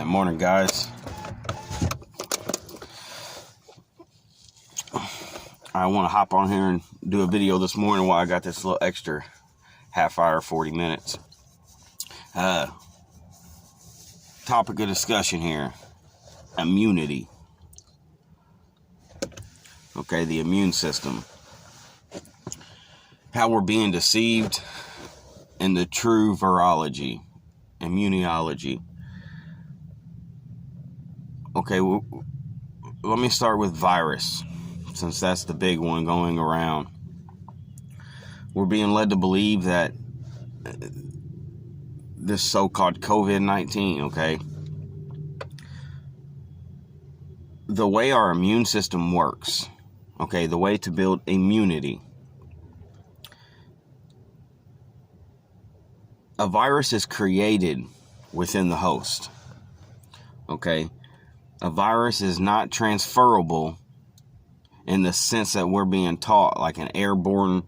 Morning, guys. I want to hop on here and do a video this morning while I got this little extra half hour, 40 minutes. Topic of discussion here: immunity. Okay, the immune system. How we're being deceived in the true virology, immunology. Okay, let me start with virus, since that's the big one going around. We're being led to believe that this so-called COVID-19, okay, the way our immune system works, okay, the way to build immunity. A virus is created within the host, okay? A virus is not transferable in the sense that we're being taught, like an airborne,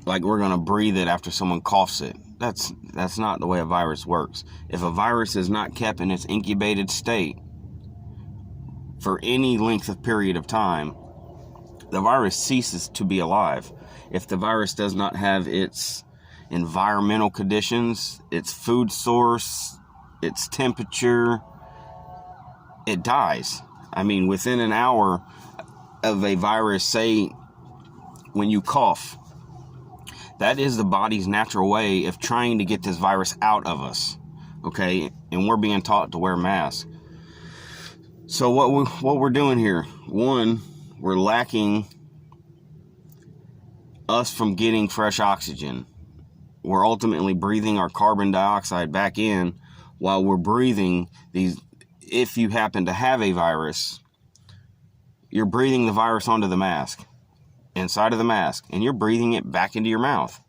like we're going to breathe it after someone coughs it. That's not the way a virus works. If a virus is not kept in its incubated state for any length of period of time, the virus ceases to be alive. If the virus does not have its environmental conditions, its food source, its temperature, it dies. I mean, within an hour of a virus, say when you cough, that is the body's natural way of trying to get this virus out of us, okay? And we're being taught to wear masks. So what we're doing here, one, we're lacking us from getting fresh oxygen. We're ultimately breathing our carbon dioxide back in while we're breathing these. If you happen to have a virus, you're breathing the virus onto the mask, inside of the mask, and you're breathing it back into your mouth.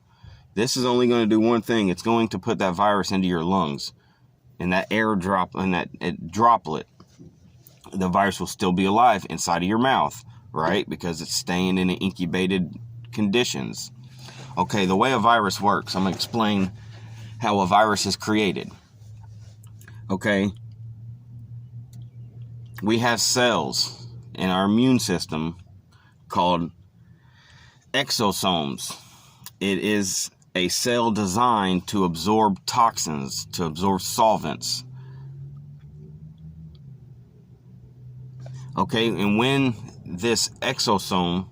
This is only going to do one thing. It's going to put that virus into your lungs. And that air drop, and that droplet, the virus will still be alive inside of your mouth, right? Because it's staying in incubated conditions. Okay, the way a virus works, I'm going to explain how a virus is created. Okay, we have cells in our immune system called exosomes. It is a cell designed to absorb toxins, to absorb solvents. Okay, and when this exosome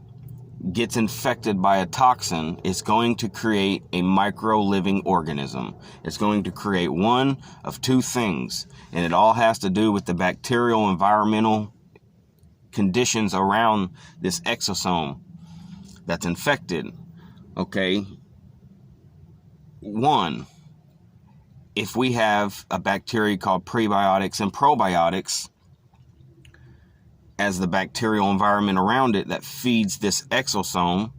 gets infected by a toxin, it's going to create a micro-living organism. It's going to create one of two things, and it all has to do with the bacterial environmental conditions around this exosome that's infected. Okay, one, if we have a bacteria called prebiotics and probiotics as the bacterial environment around it that feeds this exosome,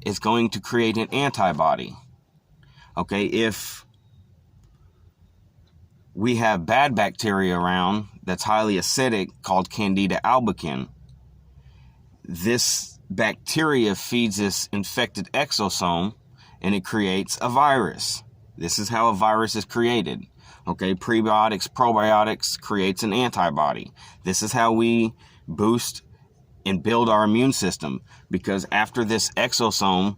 is going to create an antibody. Okay, if we have bad bacteria around that's highly acidic called Candida albicans, this bacteria feeds this infected exosome and it creates a virus. This is how a virus is created. Okay, prebiotics, probiotics creates an antibody. This is how we boost and build our immune system, because after this exosome,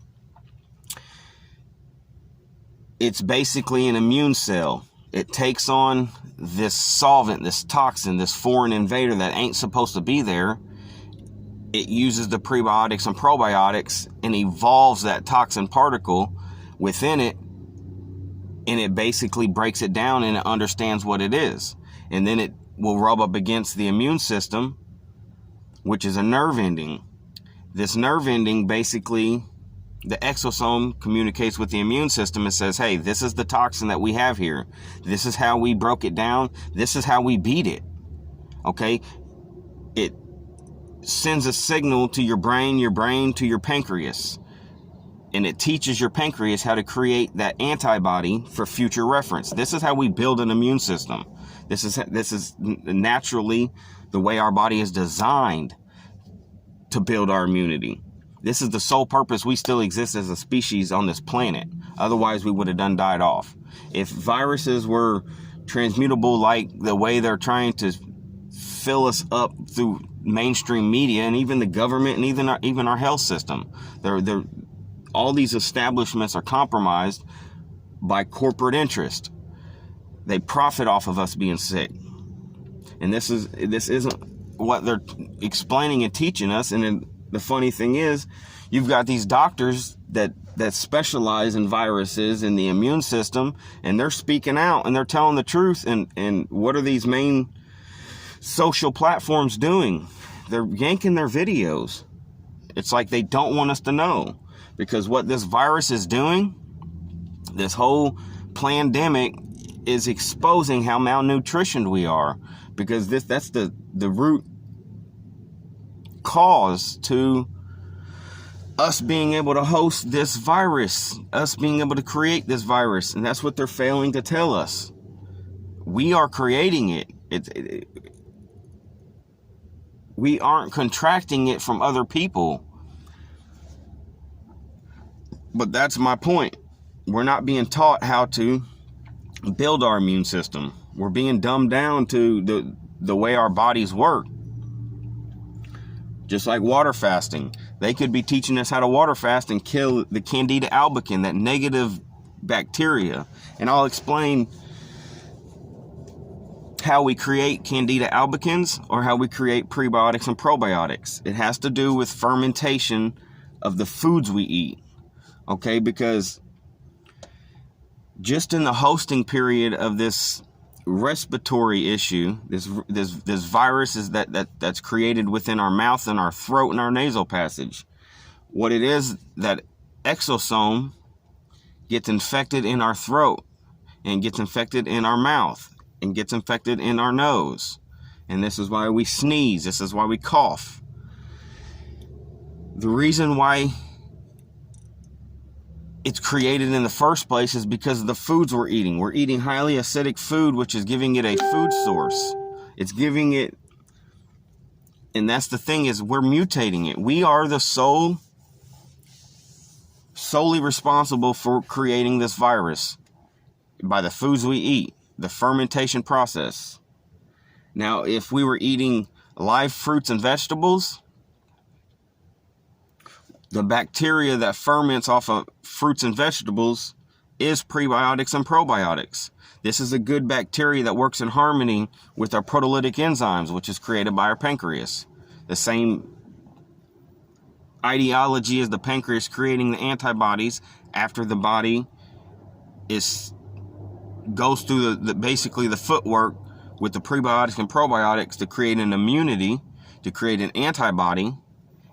it's basically an immune cell. It takes on this solvent, this toxin, this foreign invader that ain't supposed to be there. It uses the prebiotics and probiotics and evolves that toxin particle within it, and it basically breaks it down and it understands what it is. And then it will rub up against the immune system, which is a nerve ending. This nerve ending, basically, the exosome communicates with the immune system and says, hey, this is the toxin that we have here. This is how we broke it down. This is how we beat it. Okay? It sends a signal to your brain to your pancreas. And it teaches your pancreas how to create that antibody for future reference. This is how we build an immune system. This is naturally the way our body is designed to build our immunity. This is the sole purpose we still exist as a species on this planet. Otherwise, we would have done died off. If viruses were transmutable like the way they're trying to fill us up through mainstream media and even the government and even our health system, all these establishments are compromised by corporate interest. They profit off of us being sick. And this isn't what they're explaining and teaching us. And then the funny thing is, you've got these doctors that specialize in viruses and the immune system, and they're speaking out and they're telling the truth. And what are these main social platforms doing? They're yanking their videos. It's like they don't want us to know, because what this virus is doing, this whole pandemic, is exposing how malnutritioned we are, because that's the root cause to us being able to host this virus, us being able to create this virus. And that's what they're failing to tell us. We are creating it. We aren't contracting it from other people. But that's my point. We're not being taught how to build our immune system. We're being dumbed down to the way our bodies work. Just like water fasting. They could be teaching us how to water fast and kill the Candida albicans, that negative bacteria. And I'll explain how we create Candida albicans or how we create prebiotics and probiotics. It has to do with fermentation of the foods we eat. Okay, because just in the hosting period of this respiratory issue, this virus is that's created within our mouth and our throat and our nasal passage. What it is, that exosome gets infected in our throat and gets infected in our mouth and gets infected in our nose. And this is why we sneeze. This is why we cough. The reason why it's created in the first place is because of the foods we're eating. We're eating highly acidic food, which is giving it a food source. It's giving it, and that's the thing, is we're mutating it. We are the solely responsible for creating this virus by the foods we eat, the fermentation process. Now, if we were eating live fruits and vegetables, the bacteria that ferments off of fruits and vegetables is prebiotics and probiotics. This is a good bacteria that works in harmony with our proteolytic enzymes, which is created by our pancreas. The same ideology as the pancreas creating the antibodies after the body goes through basically the footwork with the prebiotics and probiotics to create an immunity, to create an antibody.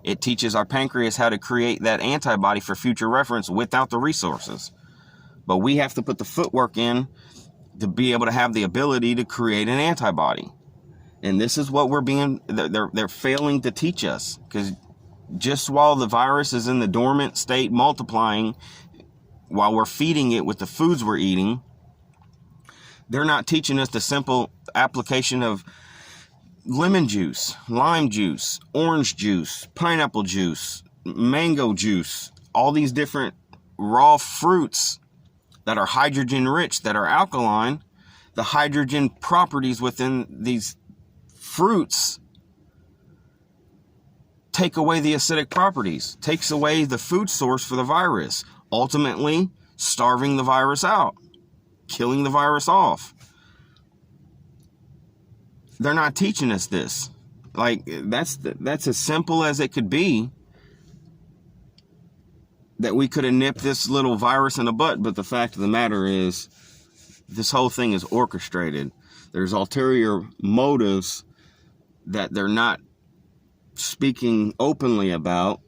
It teaches our pancreas how to create that antibody for future reference without the resources. But we have to put the footwork in to be able to have the ability to create an antibody. And this is what they're failing to teach us. Because just while the virus is in the dormant state multiplying, while we're feeding it with the foods we're eating, they're not teaching us the simple application of lemon juice, lime juice, orange juice, pineapple juice, mango juice, all these different raw fruits that are hydrogen rich, that are alkaline. The hydrogen properties within these fruits take away the acidic properties, takes away the food source for the virus, ultimately starving the virus out, killing the virus off. They're not teaching us this. Like, that's as simple as it could be, that we could have nipped this little virus in the butt. But the fact of the matter is, this whole thing is orchestrated. There's ulterior motives that they're not speaking openly about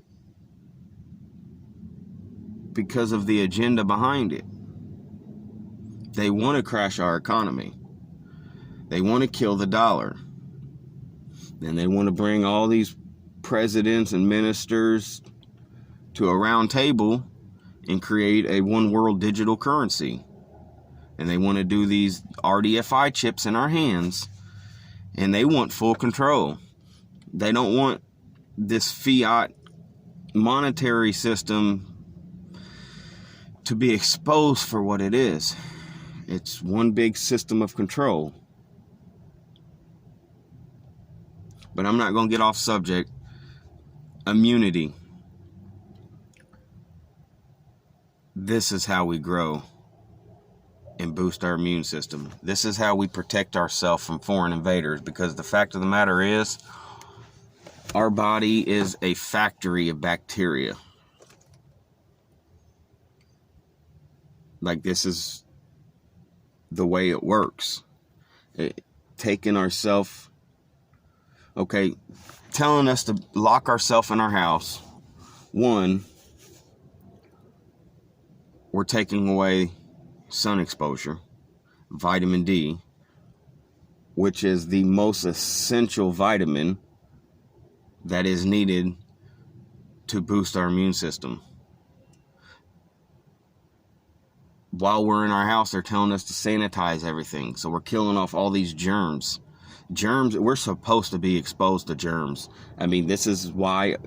because of the agenda behind it. They want to crash our economy. They want to kill the dollar. And they want to bring all these presidents and ministers to a round table and create a one world digital currency. And they want to do these RDFI chips in our hands. And they want full control. They don't want this fiat monetary system to be exposed for what it is. It's one big system of control. But I'm not going to get off subject. Immunity. This is how we grow and boost our immune system. This is how we protect ourselves from foreign invaders, because the fact of the matter is, our body is a factory of bacteria. Like, this is the way it works. Taking ourselves, telling us to lock ourselves in our house. One, we're taking away sun exposure, vitamin D, which is the most essential vitamin that is needed to boost our immune system. While we're in our house, they're telling us to sanitize everything. So we're killing off all these germs. Germs, we're supposed to be exposed to germs. I mean, this is why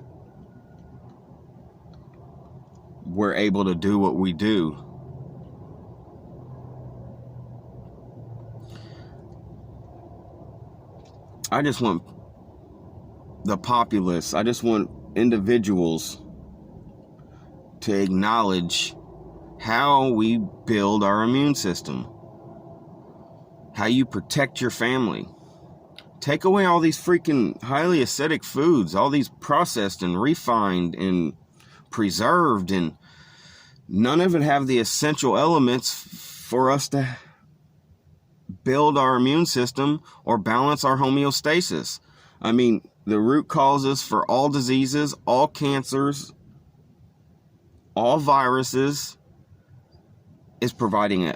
we're able to do what we do. I just want the populace, I just want individuals to acknowledge how we build our immune system, how you protect your family. Take away all these freaking highly acidic foods, all these processed and refined and preserved, and none of it have the essential elements for us to build our immune system or balance our homeostasis. I mean, the root causes for all diseases, all cancers, all viruses is providing an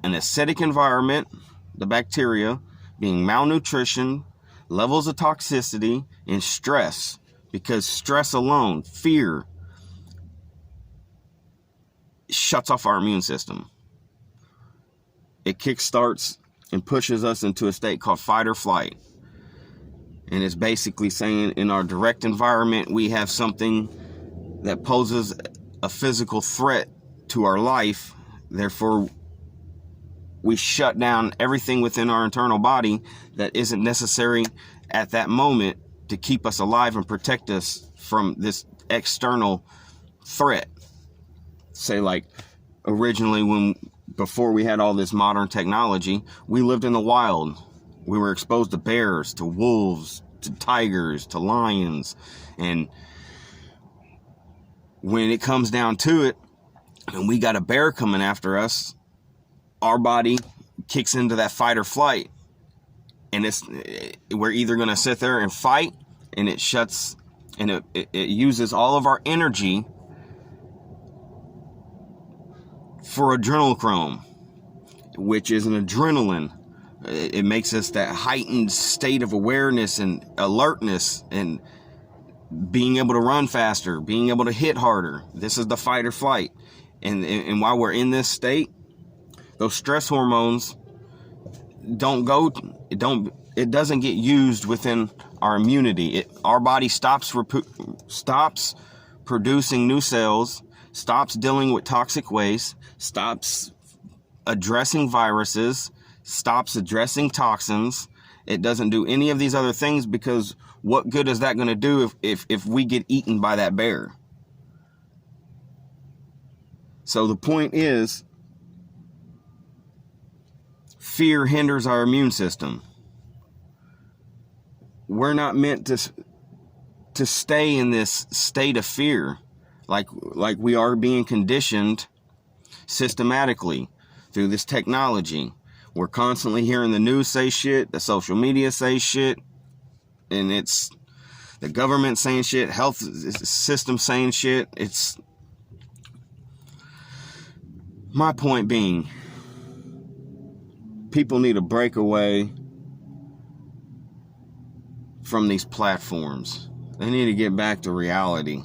acidic environment, the bacteria, being malnutrition, levels of toxicity, and stress. Because stress alone, fear, shuts off our immune system. It kickstarts and pushes us into a state called fight or flight. And it's basically saying in our direct environment, we have something that poses a physical threat to our life. Therefore, we shut down everything within our internal body that isn't necessary at that moment to keep us alive and protect us from this external threat. Say, like, originally, before we had all this modern technology, we lived in the wild. We were exposed to bears, to wolves, to tigers, to lions. And when it comes down to it, and we got a bear coming after us, our body kicks into that fight or flight. And we're either going to sit there and fight, and it shuts, and it uses all of our energy for adrenochrome, which is an adrenaline. It makes us that heightened state of awareness and alertness and being able to run faster, being able to hit harder. This is the fight or flight. And while we're in this state, those stress hormones it doesn't get used within our immunity. Our body stops producing new cells, stops dealing with toxic waste, stops addressing viruses, stops addressing toxins. It doesn't do any of these other things, because what good is that going to do if we get eaten by that bear? So the point is, fear hinders our immune system. We're not meant to stay in this state of fear like we are being conditioned systematically through this technology. We're constantly hearing the news say shit, the social media say shit, and it's the government saying shit, health system saying shit. It's my point being, people need to break away from these platforms. They need to get back to reality.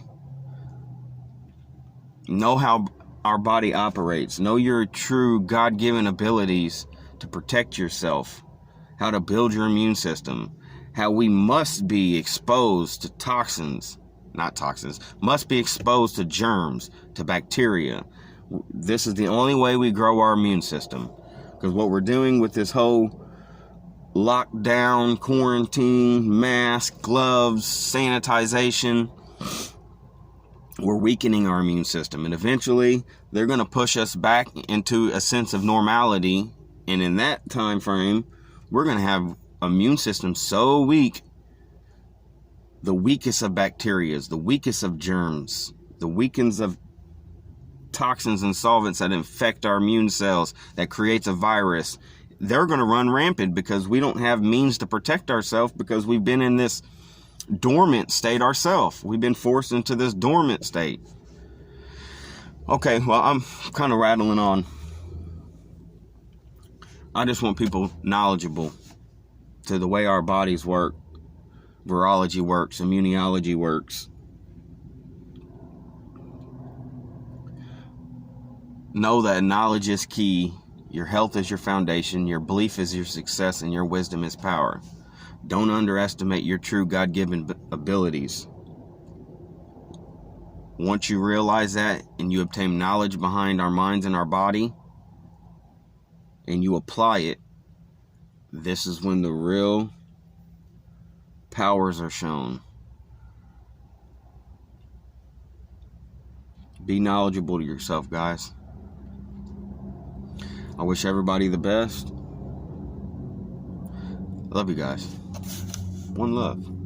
Know how our body operates. Know your true God-given abilities to protect yourself. How to build your immune system. How we must be exposed to toxins, not toxins, must be exposed to germs, to bacteria. This is the only way we grow our immune system. Because what we're doing with this whole lockdown, quarantine, mask, gloves, sanitization, we're weakening our immune system. And eventually, they're going to push us back into a sense of normality. And in that time frame, we're going to have immune system so weak, the weakest of bacteria, the weakest of germs, the weakest of toxins and solvents that infect our immune cells, that creates a virus. They're going to run rampant because we don't have means to protect ourselves, because we've been in this dormant state ourselves. We've been forced into this dormant state. Okay, well, I'm kind of rattling on. I just want people knowledgeable to the way our bodies work, virology works, immunology works. Know that knowledge is key. Your health is your foundation. Your belief is your success, and your wisdom is power. Don't underestimate your true God-given abilities. Once you realize that and you obtain knowledge behind our minds and our body, and you apply it, this is when the real powers are shown. Be knowledgeable to yourself, guys. I wish everybody the best. Love you guys. One love.